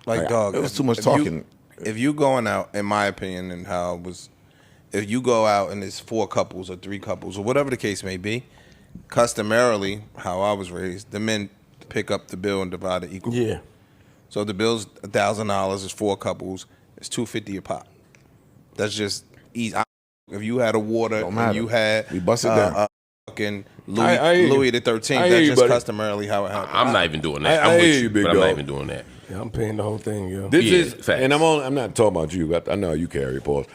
Like, dog, it was too much talking. If you going out, in my opinion, and how it was, if you go out and it's 4 couples or 3 couples or whatever the case may be, customarily, how I was raised, the men pick up the bill and divide it equally. Yeah. So the bill's $1,000. It's 4 couples. It's $250 a pop. That's just easy. If you had a water and you had we busted down. Fucking Louis the 13th, that's just customarily how it happens. I'm not even doing that. I'm with you, but I'm not even doing that. Yeah, I'm paying the whole thing, yo. This is, facts. and I'm not talking about you. I know you carry pause.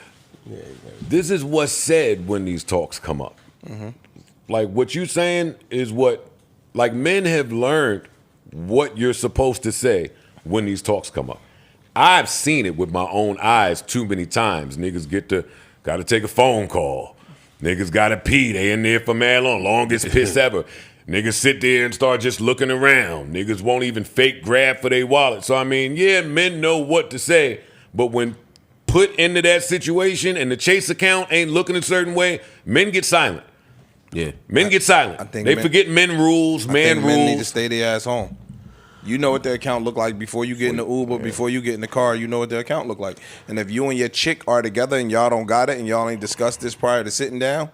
Yeah, this is what's said when these talks come up. Mm-hmm. Like what you saying is what, like men have learned what you're supposed to say when these talks come up. I've seen it with my own eyes too many times. Niggas gotta take a phone call. Niggas gotta pee. They in there for mad long, longest piss ever. Niggas sit there and start just looking around. Niggas won't even fake grab for their wallet. So I mean, yeah, men know what to say, but when put into that situation and the Chase account ain't looking a certain way, men get silent. Yeah, men get silent. I think they forget men rules. Men need to stay their ass home. You know what their account look like before you get in the Uber, before you get in the car. You know what their account look like. And if you and your chick are together and y'all don't got it and y'all ain't discussed this prior to sitting down,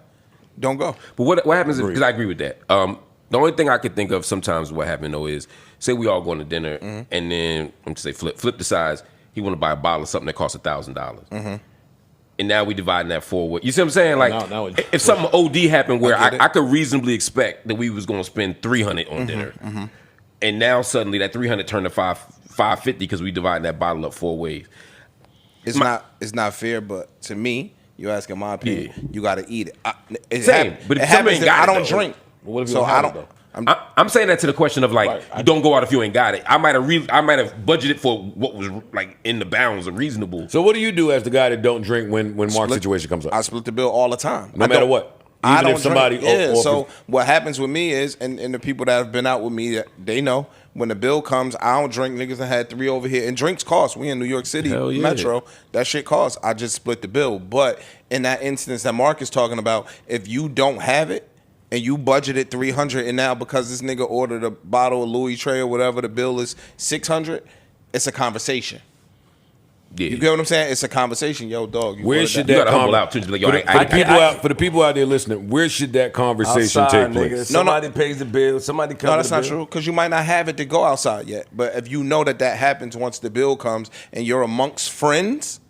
don't go. But what happens? Because I agree with that. The only thing I could think of sometimes what happened though is, say we all going to dinner and then I'm just say flip decides he want to buy a bottle of something that costs $1,000. And now we dividing that 4 ways. You see what I'm saying? Like, if something OD happened where I could reasonably expect that we was going to spend $300 on dinner, and now suddenly that $300 turned to $550 because we divided that bottle up 4 ways. It's not fair, but to me, you asking my opinion, you got to eat it. Same, but if somebody ain't got I don't drink, what if you so don't I have don't. it, I'm saying that to the question of like, you don't go out if you ain't got it. I might have budgeted for what was like in the bounds of reasonable. So what do you do as the guy that don't drink when Mark's situation comes up? I split the bill all the time. No matter what. I don't if somebody drink. So what happens with me is, and the people that have been out with me, they know when the bill comes, I don't drink. Niggas that had 3 over here, and drinks cost. We in New York City Metro, that shit costs. I just split the bill. But in that instance that Mark is talking about, if you don't have it and you budgeted $300, and now because this nigga ordered a bottle of Louis Trey or whatever, the bill is $600, it's a conversation. Yeah. You get what I'm saying? It's a conversation. Yo, dog. Where should that humble out to? Like, for the people out there listening, where should that conversation take place? Nigga, somebody pays the bill. Somebody comes. No, that's not true. Because you might not have it to go outside yet. But if you know that happens once the bill comes and you're amongst friends,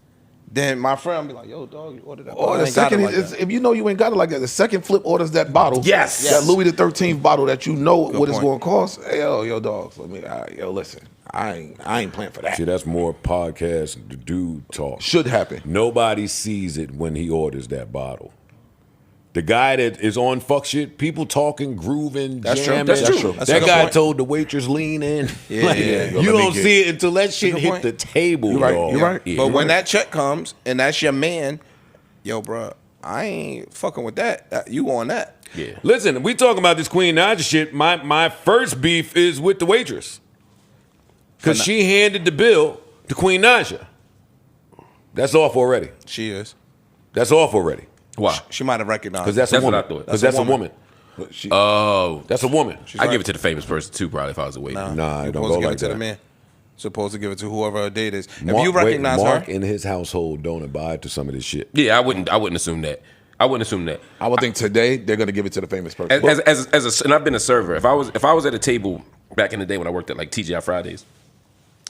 then my friend will be like, yo, dog, you ordered that. Or the second, if you know you ain't got it like that, the second flip orders that bottle. Yes. That Louis the 13th bottle that you know what it's going to cost. Hey, yo, dogs, listen. I ain't playing for that. See, that's more podcast dude talk. Should happen. Nobody sees it when he orders that bottle. The guy that is on fuck shit, people talking, grooving, jamming. That's true. That guy told the waitress lean in. Yeah, you don't see it until that shit hit the table. You're right. You're right. But when that check comes and that's your man, yo, bro, I ain't fucking with that. You on that? Yeah. Listen, we talking about this Queen Naija shit. My first beef is with the waitress. Because she handed the bill to Queen Naija. That's off already. She is. That's off already. Why? She might have recognized. Because that's a woman. What I thought. Because that's a woman. That's a woman. I give it to the famous person too, probably if I was a waiter. Nah, it don't go supposed to give like it to that. the man. Supposed to give it to whoever her date is. Mark, if you recognize Mark her, in his household don't abide to some of this shit. Yeah, I wouldn't assume that. I would think today they're gonna give it to the famous person. And I've been a server. If I was at a table back in the day when I worked at like TGI Fridays,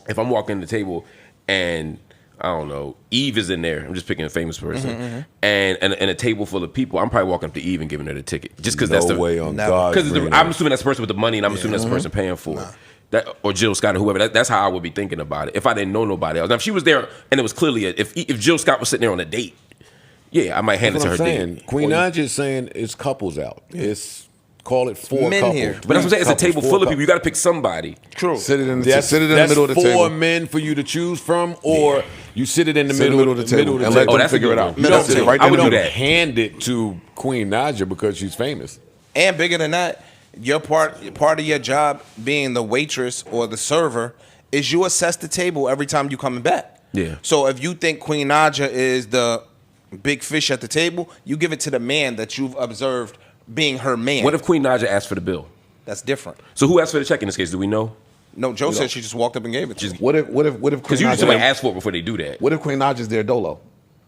if I'm walking the table and I don't know, Eve is in there. I'm just picking a famous person, and a table full of people. I'm probably walking up to Eve and giving her the ticket, just because that's the way on God. Because I'm assuming that's the person with the money, and I'm assuming that's the person paying for it. That, or Jill Scott or whoever. That's how I would be thinking about it if I didn't know nobody else. Now, if she was there and it was clearly if Jill Scott was sitting there on a date, yeah, I might hand it to her date. Queen Naija is saying it's couples out. It's call it 4 men couples. here. But that's what I'm saying. It's a table full of people. You got to pick somebody. True. Sit it in the middle of the table. That's 4 men for you to choose from, or you sit it in the middle of the table and let them figure it out. You don't Sit right I would there. do that. Hand it to Queen Naija because she's famous. And bigger than that, your part of your job being the waitress or the server is you assess the table every time you coming back. Yeah. So if you think Queen Naija is the big fish at the table, you give it to the man that you've observed being her man. What if Queen Naija asked for the bill? That's different. So who asked for the check in this case? Do we know? No, Joe said she just walked up and gave it to him. What if Because usually somebody asks for it before they do that. What if Queen Naja's there dolo?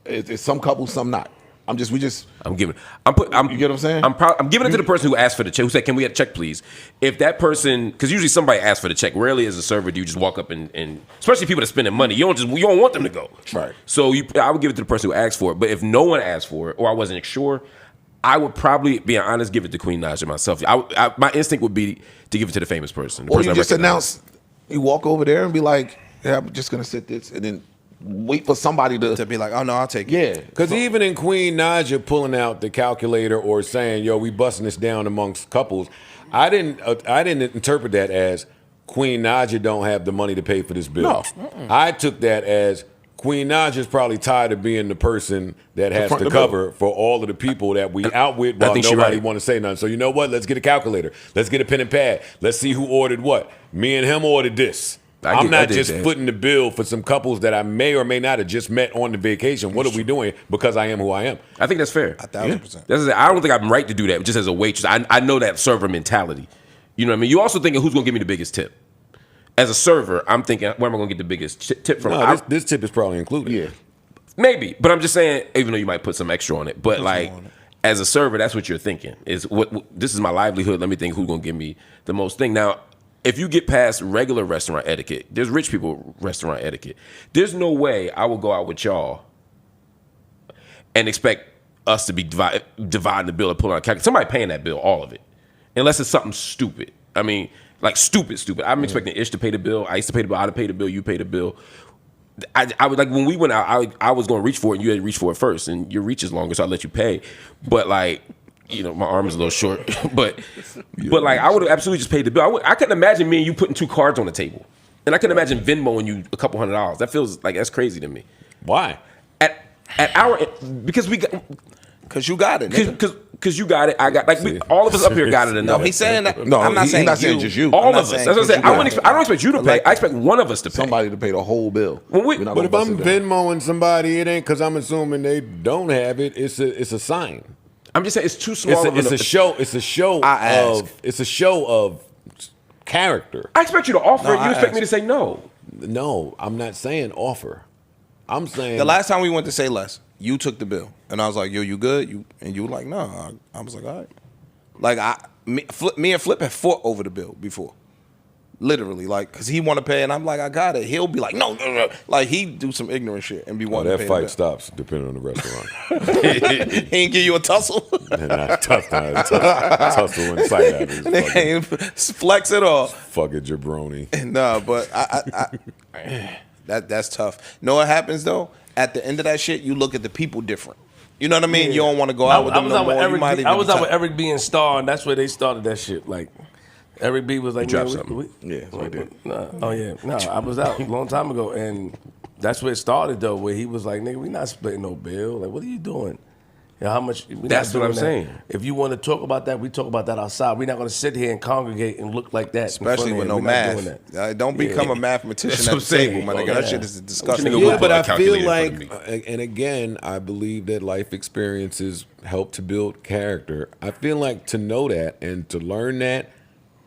It's some couples, some not. I'm giving. You get what I'm saying? I'm giving it to the person who asked for the check, who said, "Can we get a check, please?" If that person, because usually somebody asks for the check. Rarely, as a server, do you just walk up and especially people that spending money, you don't want them to go. Right. So I would give it to the person who asked for it. But if no one asked for it, or I wasn't sure, I would probably, being honest, give it to Queen Naja myself. My instinct would be to give it to the famous person. Or you just announce, you walk over there and be like, "Yeah, I'm just gonna sit this," and then wait for somebody to be like, "Oh no, I'll take it." Yeah, because even in Queen Naja pulling out the calculator or saying, "Yo, we busting this down amongst couples," I didn't interpret that as Queen Naja don't have the money to pay for this bill. No. I took that as Queen Naja's probably tired of being the person that has to cover for all of the people that we out with while nobody want to say nothing. So you know what? Let's get a calculator. Let's get a pen and pad. Let's see who ordered what. Me and him ordered this. I'm not just footing the bill for some couples that I may or may not have just met on the vacation. What are we doing? Because I am who I am. I think that's fair. 1,000%. I don't think I'm right to do that just as a waitress. I know that server mentality. You know what I mean? You also thinking who's going to give me the biggest tip. As a server, I'm thinking, where am I going to get the biggest tip from? No, this tip is probably included. Yeah. Maybe. But I'm just saying, even though you might put some extra on it. But like, as a server, that's what you're thinking. Is what this is my livelihood. Let me think who's going to give me the most thing. Now, if you get past regular restaurant etiquette, there's rich people restaurant etiquette. There's no way I will go out with y'all and expect us to be dividing the bill or pulling out a calculator. Somebody paying that bill, all of it. Unless it's something stupid. I mean, like stupid. I'm expecting Ish to pay the bill. I used to pay the bill. I'd pay the bill. You pay the bill. I would like when we went out. I was going to reach for it, and you had to reach for it first, and your reach is longer, so I let you pay. But like, you know, my arm is a little short. but like, I would have absolutely just paid the bill. I couldn't imagine me and you putting 2 cards on the table, and I couldn't imagine Venmoing you a couple $100. That feels like that's crazy to me. Why? At our because we got. Because you got it. Because you got it. I got all of us up here got it enough. No, he's saying that. No, I'm not saying he's not saying just you. All of us. That's what I'm saying. I don't expect you to pay. I expect one of us to pay. Somebody to pay the whole bill. But if I'm Venmoing somebody, it ain't because I'm assuming they don't have it. It's a sign. I'm just saying it's too small. It's a show. It's a show of character. I expect you to offer. You expect me to say no? No, I'm not saying offer. I'm saying the last time we went to Say Less, you took the bill, and I was like, "Yo, you good?" You were like, "No." I was like, "All right." Like me and Flip had fought over the bill before, literally, like because he want to pay, and I'm like, "I got it." He'll be like, "No," like he do some ignorant shit and be wanting to pay. That fight stops depending on the restaurant. He ain't give you a tussle. Tussle inside out. They ain't flex at all. Fucking jabroni. No, but I that's tough. Know what happens though? At the end of that shit, you look at the people different. You know what I mean? Yeah. You don't want to go out with them no more. I was out with Eric B and Star, and that's where they started that shit. Like, Eric B was like, "Drop something." Yeah, so I did. I was out a long time ago, and that's where it started though. Where he was like, "Nigga, we not splitting no bill. Like, what are you doing? How much?" That's what I'm saying. If you want to talk about that, we talk about that outside. We're not going to sit here and congregate and look like that, especially with no math. Don't become a mathematician at the table, my nigga. That shit is disgusting. Yeah, but I feel like, and again, I believe that life experiences help to build character. I feel like to know that and to learn that,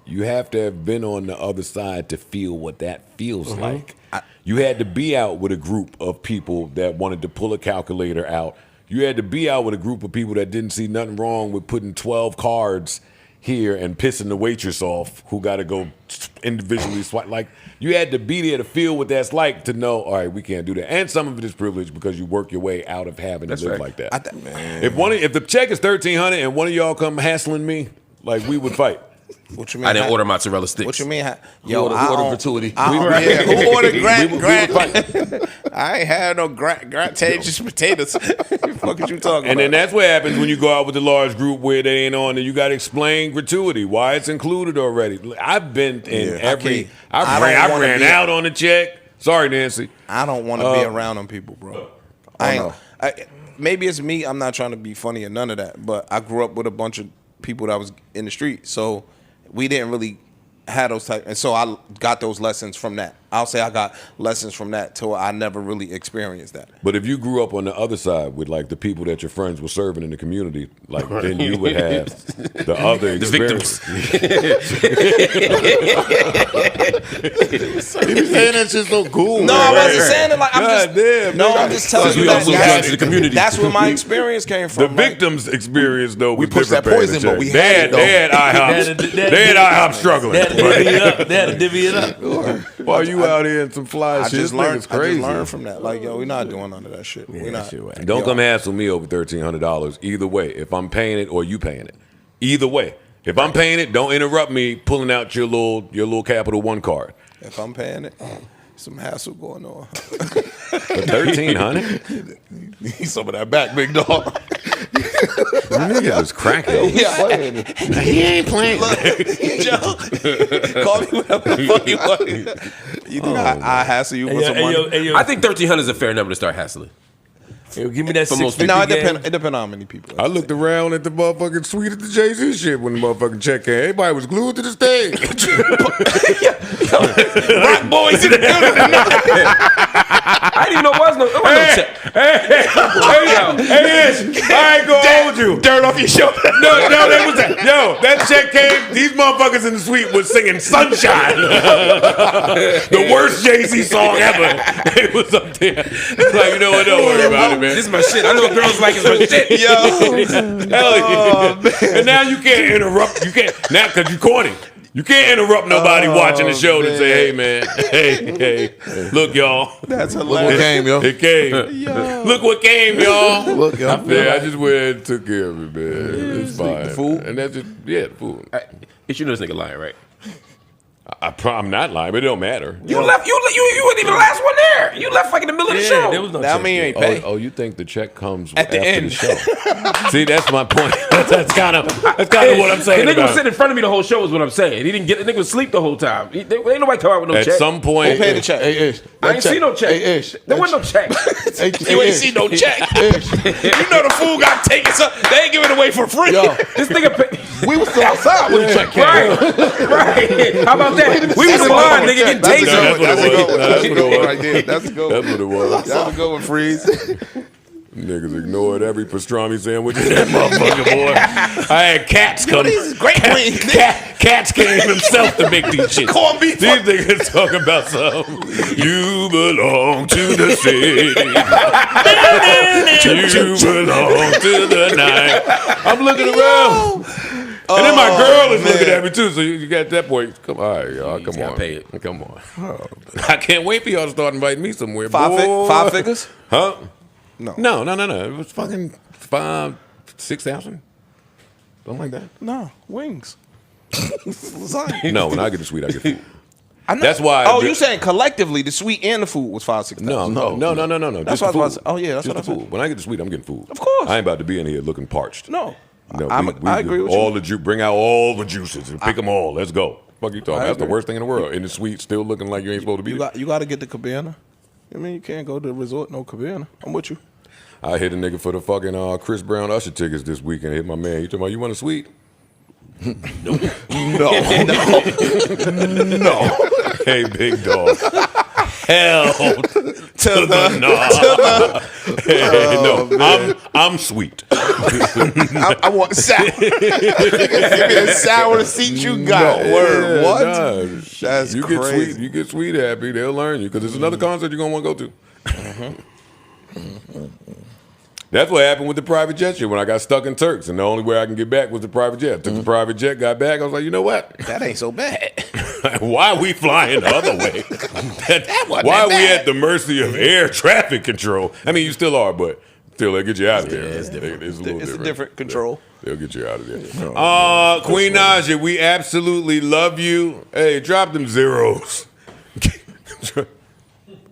you have to have been on the other side to feel what that feels like. You had to be out with a group of people that wanted to pull a calculator out. You had to be out with a group of people that didn't see nothing wrong with putting 12 cards here and pissing the waitress off who got to go individually swipe. Like, you had to be there to feel what that's like to know, all right, we can't do that. And some of it is privilege because you work your way out of having to live like that. If the check is $1,300 and one of y'all come hassling me, like, we would fight. What you mean? I didn't order mozzarella sticks. What you mean? Who ordered gratuity? Who ordered Grant? I ain't had no Grant-tageous potatoes. What the fuck is you talking about? And then that's what happens when you go out with a large group where they ain't on, and you got to explain gratuity, why it's included already. I've been in I ran out on the check. Sorry, Nancy. I don't want to be around them people, bro. Maybe it's me. I'm not trying to be funny or none of that, but I grew up with a bunch of people that was in the street, so we didn't really have those type, and so I got those lessons from that. I'll say I got lessons from that till I never really experienced that. But if you grew up on the other side with like the people that your friends were serving in the community, like then you would have the other experience. He was saying that shit's so cool. No, I wasn't saying it like I'm God damn, No, nigga. I'm just telling you that's where my experience came The from. victim's experience though was pushed that different. poison, but we they had it, though. had IHOP. They had IHOP struggling. They had to divvy it up. While you out here in some fly I shit, just this learned. nigga's crazy. I just learned from that. Like, yo, we're not doing none of that shit. We're not. Don't come hassle me over $1,300 either way. If I'm paying it or you paying it, either way. If I'm paying it, don't interrupt me pulling out your little Capital One card. If I'm paying it, some hassle going on. For $1,300, Need some of that back, big dog. nigga was cracking. Yeah, He ain't playing. Joe, call me whatever the fuck you want. You think I hassle you with some money? I think 1,300 is a fair number to start hassling. Yo, give me that For most 650 No, it game. depends on how many people. I looked around at the motherfucking suite at the Jay-Z shit when the motherfucking check came. Everybody was glued to the stage. Rock boys in the building. I didn't even know it was no check. Hey, Ish, I ain't gonna hold you. Dirt off your shoulder. No, that was that. Yo, that check came. These motherfuckers in the suite was singing "Sunshine," the worst Jay-Z song ever. It was up there. Like, you know what? Don't worry about it, man. This is my shit. I know what girls like is my shit. Yo. Hell yeah. And now you can't interrupt. You can't now because you're corny. You can't interrupt nobody watching the show to say, "Hey, man, hey, look, y'all." That's Look what hilarious. came, yo. It came. Look what came, y'all. Look, yo. Yeah, I just went and took care of it, man. It's fine. The food? And that's just, the food. You know this nigga lying, right? I'm not lying, but it don't matter. You left. You wasn't even the last one there. You left like in the middle of the show. There was no That check. mean you ain't pay. Oh, you think the check comes At the after end. the show? See, that's my point. That's kind of what I'm saying. The nigga was about sitting in front of me the whole show is what I'm saying. He didn't get. The nigga was asleep the whole time. Ain't nobody come out with no At check. some point, Who paid the check? Hey, Ish. I ain't see no check. Hey, Ish. There wasn't no check. You ain't see no check. Ish. You know the fool got taken. So they ain't giving it away for free. Yo, This nigga. we was still outside when the check came. Right. How about that? We was in line, nigga, getting That's a tasered. good one. That's a good one. That's a That's what it good was. one right there. That's a good That's one. what it was. That's a good one, Freeze. Niggas ignored every pastrami sandwich in that motherfucker, boy. I had cats come. Great queen. Cats came himself to make these shit. Corned beef. These niggas talking about something. You belong to the city. You belong to the night. I'm looking around. And then my girl is looking at me too. So you got that point. Come on, all right, y'all. Come gotta on. pay it. Come on. I can't wait for y'all to start inviting me somewhere. boy. Five figures? Huh? No. No. It was fucking 5,000, 6,000. Something like that. No. Wings. Lasagna. No, when I get the suite, I get food. I know. That's why. Oh, you saying collectively the sweet and the food was 5-6 No. That's Just what I was about the to food. say. Oh, yeah, that's Just what the I said. food. When I get the suite, I'm getting food. Of course. I ain't about to be in here looking parched. No. No, I agree with all you. bring out all the juices and pick them all. Let's go. Fuck you talking? I That's the agree. worst thing in the world. In the suite, still looking like you ain't supposed to be. You got to get the cabana. I mean, you can't go to the resort, no cabana. I'm with you. I hit a nigga for the fucking Chris Brown Usher tickets this weekend. Hit my man. You talking about you want a suite? No. Hey, big dog. Hell To the no. Hey, no, I'm sweet. I want sour. Give me the sour seat you got. Word. What? Nah. That's you crazy. get sweet. You get sweet happy. They'll learn you because it's another concert you're gonna want to go to. That's what happened with the private jet shit when I got stuck in Turks, and the only way I can get back was the private jet. Took the private jet, got back. I was like, you know what? That ain't so bad. Why are we flying the other way? Why are we at the mercy of air traffic control? I mean, you still are, but still, they'll get you out of there. it's different. It's a little It's different. a different control. They'll get you out of there. Queen Naja, we absolutely love you. Hey, drop them zeros.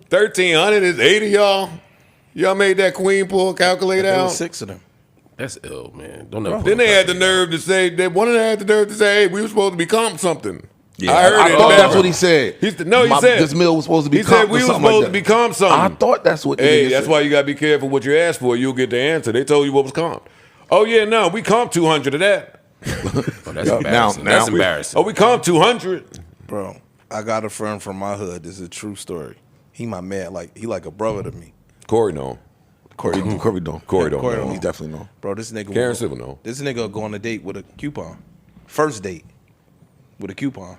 1,300 is 80, y'all. Y'all made that Queen pull calculate There out. was 6 of them. That's ill, man. Don't know. Then they had the nerve to say, one of them had the nerve to say, hey, we were supposed to be comp something. Yeah. I heard I it. thought man. that's what he said. He said This meal was supposed to be He comp said we or were something supposed like to that. become something. I thought that's what the Hey, nigga that's said. why you gotta be careful what you ask for. You'll get the answer. They told you what was comped. Oh yeah, no, we comped 200 of that. Oh, that's embarrassing. now That's we- embarrassing. Oh, we comped 200. Bro. I got a friend from my hood. This is a true story. He my man. Like he like a brother to me. Corey know. Corey don't. Corey don't know. He definitely know. Bro, this nigga. Karen Civil know. This nigga go on a date with a coupon. First date with a coupon.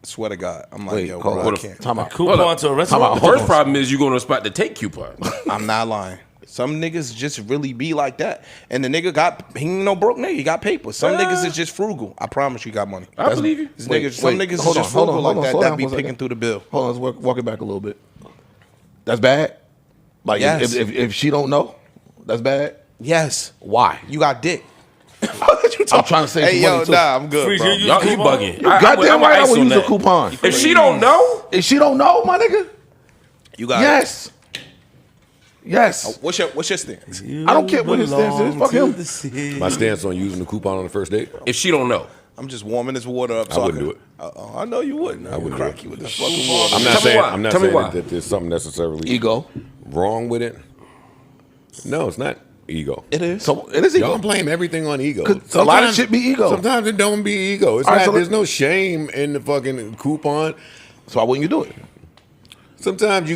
I swear to God. I'm like, Wait, yo, hold bro, on. I can't. Time out. Coupon to a restaurant. The first problem is you go to a spot to take coupons. I'm not lying. Some niggas just really be like that. And the nigga he ain't no broke nigga. He got paper. Some niggas is just frugal. I promise you got money. I believe you. Some niggas is just frugal like that. That be picking through the bill. Hold on, let's walk it back a little bit. That's bad? Like, yes. if she don't know, that's bad? Yes. Why? You got dick. I'm trying to say Hey, yo, nah, I'm good, bro. Y'all, you bugging. Goddamn right I would use a that. coupon. If she don't know, If she don't know, my nigga, You got yes. Yes. What's your stance? I don't care what his stance is. Fuck him. My stance on using the coupon on the first date. if she don't know, I'm just warming this water up. I So wouldn't do it. I know you wouldn't. I would crack you with this fucking water. I'm not Tell me saying. why. I'm not Tell me saying why. that there's something necessarily Ego. wrong with it. No, it's not ego. It is. So it is ego. Y'all blame everything on ego. 'Cause a lot of shit be ego. Sometimes it don't be ego. It's All right, not. so There's no shame in the fucking coupon. So why wouldn't you do it? Sometimes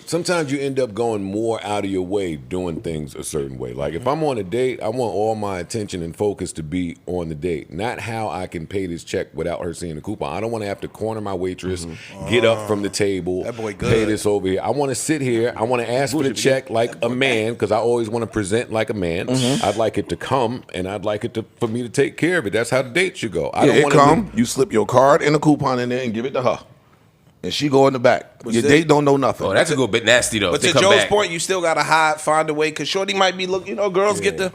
sometimes you end up going more out of your way doing things a certain way. Like if I'm on a date, I want all my attention and focus to be on the date, not how I can pay this check without her seeing the coupon. I don't want to have to corner my waitress, get up from the table, That boy good. pay this over here. I want to sit here. I want to ask for the check like a man because I always want to present like a man. I'd like it to come and I'd like it for me to take care of it. That's how the date should go. I don't want to. You slip your card and a coupon in there and give it to her. And she go in the back. Your date don't know nothing. oh, that's a good bit nasty though. But They to come Joe's back. point, you still gotta find a way, because Shorty might be looking. Girls get the.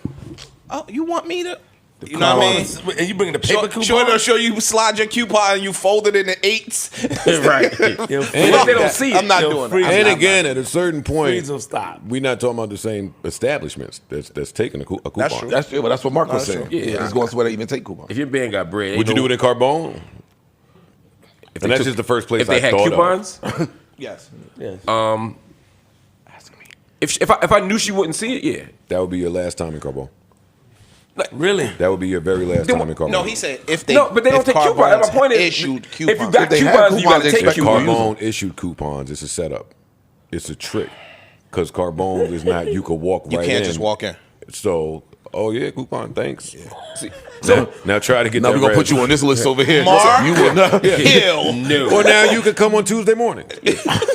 Oh, you want me to? You know what I mean? And you bringing the paper coupon? Shorty will show you slide your coupon and you fold it into eights. right. Yo, And if they don't see it, I'm not doing that. And again, at a certain point, Please don't stop. we're not talking about the same establishments that's taking a coupon. That's true. That's but that's what Mark was That's saying. true. Yeah. It's going somewhere to even take coupons. if your band got bread, Would you do it in Carbone? And that's just the first place if they I had thought coupons? Yes. If I knew she wouldn't see it, yeah. That would be your last time in Carbone. Really? That would be your very last time in Carbone. No, he said if they. No, but they don't if take coupons. My Carbon's point is, issued if you coupons. got If they had coupons, you got to coupons, take they expect coupons. Carbone issued coupons. It's a setup. It's a trick. Because Carbone is not, you could walk You right in. can't just walk in. So, oh yeah, coupon, thanks. See, so now try to get Now that we're gonna red. put you on this list over here. Mark You would not. Hill. No. Or now you could come on Tuesday morning.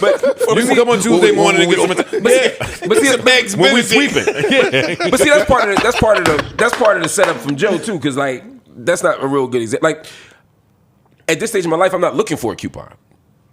But You can come on Tuesday morning and get some. but see, When we sweeping. but see, that's part of the setup from Joe too, because like that's not a real good example. Like at this stage of my life, I'm not looking for a coupon.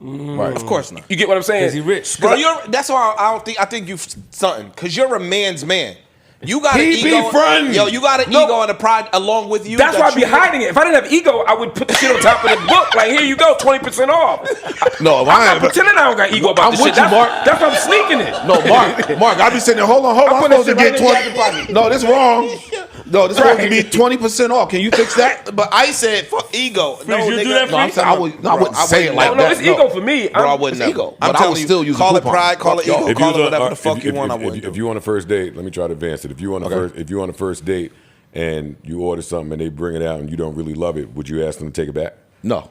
Right. Of course not. You get what I'm saying? Because he rich. Bro, that's why I don't think. I think you something, because you're a man's man. You got an He be ego. friend. Yo, you got an ego and a pride along with you. That's why I be you- hiding it. If I didn't have ego, I would put the shit on top of the book. Like, here you go, 20% off. No, I'm not pretending I don't got ego about I'm this with shit. you, That's, Mark. that's why I'm sneaking it. No, Mark, I be sitting there. Hold on. I'm put that supposed to shit get right in your 20. No, this wrong. No, this supposed to be 20% off. Can you fix that? But I said fuck ego. No, you do nigga. that No, I'm saying I wouldn't say it like No, that. it's ego for me. Bro, I I'm- wouldn't. It's ego. I'm But I telling would you, still use a call it coupon. pride, call it Fuck ego, y'all. call it whatever the fuck you want. I wouldn't. If you on a first date, let me try to advance it. If you on a first date and you order something and they bring it out and you don't really love it, would you ask them to take it back? No.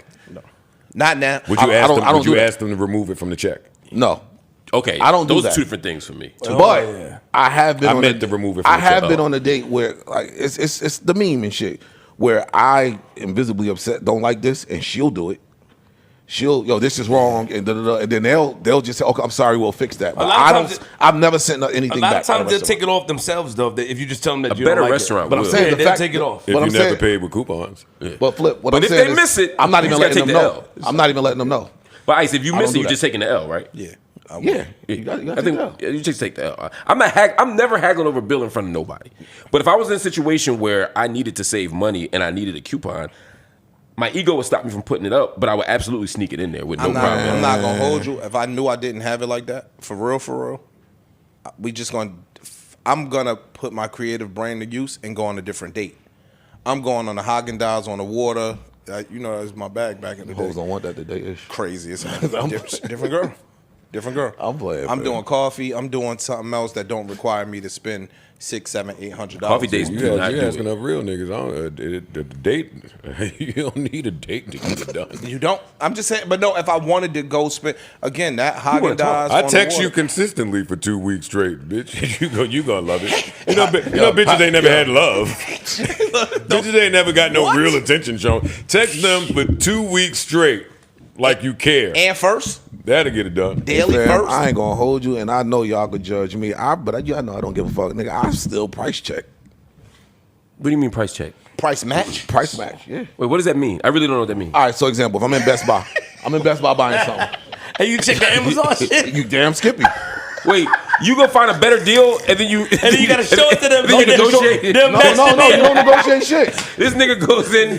Not now. Would you I ask don't- them? I don't Would you do that. ask them to remove it from the check? No. Okay, I don't do those that. are two different things for me. But yeah. I have been. I on meant a, to remove it from I the have check. been on a date where like it's the meme and shit where I am visibly upset, don't like this, and she'll do it. This is wrong, and and then they'll just say, okay, I'm sorry, we'll fix that. But lot of I times don't. I've never sent anything A back. lot of to a times they'll restaurant. take it off themselves, though. If you just tell them that A you better don't like restaurant it. But I'm would. saying the they'll fact take it that- off. If But you I'm never saying- paid with coupons. But Flip, what But I'm if saying they is, miss it, I'm not you even just gotta letting them take the know. L. I'm not even letting them know. But Ice, if you miss don't it, do you're that. just taking the L, right? Yeah. Yeah, you got I to think take you just take the L. I'm never haggling over a bill in front of nobody. But if I was in a situation where I needed to save money and I needed a coupon, my ego would stop me from putting it up, but I would absolutely sneak it in there with no problem. I'm not gonna hold you. If I knew I didn't have it like that, for real, I'm gonna put my creative brain to use and go on a different date. I'm going on the Haagen-Dazs on the water. That was my bag back in the day. Hoes don't want that today. Ish. Crazy. It's a different girl. Different girl. I'm playing, I'm man. doing coffee. I'm doing something else that don't require me to spend $600, $700, $800. Coffee dates You do not do asking it. up real niggas. The date, you don't need a date to get it done. You don't. I'm just saying. But no, if I wanted to go spend again, that Haagen-Dazs. I on text the you water. consistently for 2 weeks straight, bitch. You gonna love it. You know, bitches ain't never had love. Bitches ain't never got no real attention shown. Text them for 2 weeks straight, like you care. And first, That'll get it done. daily Fam, first. I ain't gonna hold you, and I know y'all could judge me. But y'all know I don't give a fuck, nigga. I still price check, What do you mean price check? Price match. price match. Yeah. Wait, what does that mean? I really don't know what that means. All right. So example, if I'm in Best Buy, buying something. Hey, you check the Amazon shit. You damn Skippy. Wait, you gonna find a better deal and then you You gotta show it to them. Then you negotiate. Them No, you don't negotiate shit. This nigga goes in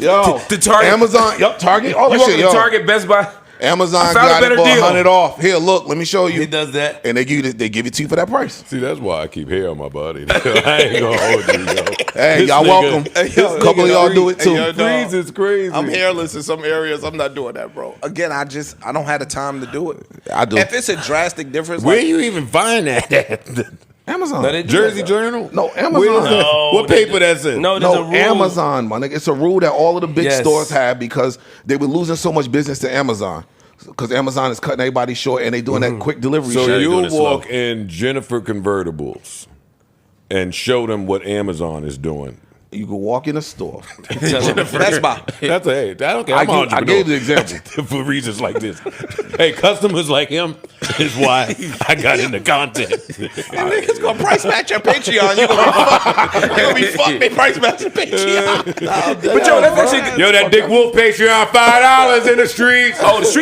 Yo, to Target. Amazon, yup, Target, all You that walk shit, to yo. Target, Best Buy. Amazon I found a got it better for deal. $100 off. Here, look, let me show you. He does that. And they give it to you for that price. See, that's why I keep hair on my body. I ain't gonna hold you, yo. Hey, This y'all nigga- welcome. Hey, yo, A couple of y'all do it too. Hey, yo, Freeze is crazy. I'm hairless in some areas. I'm not doing that, bro. Again, I don't have the time to do it. I do. If it's a drastic difference, Where like, you even find that at? Amazon. No, they do Jersey that, Journal? No, Where is Amazon. that? No, What they paper that's in? No, there's a No, rule. Amazon, my nigga. It's a rule that all of the big Yes. stores have because they were losing so much business to Amazon. Because Amazon is cutting everybody short and they doing that quick delivery So shit. you'll doing it slow. walk in Jennifer Convertibles and show them what Amazon is doing. You can walk in a store. Best Buy. That's a hey. I don't care. I I'm an gave- I gave the entrepreneur. example. For reasons like this. Hey, customers like him is why I got into content. Niggas gonna price match your Patreon. You gonna be fucked. They price match your Patreon. But yo, that's actually Yo, that Dick Wolf Patreon $5 in the streets. Oh, the street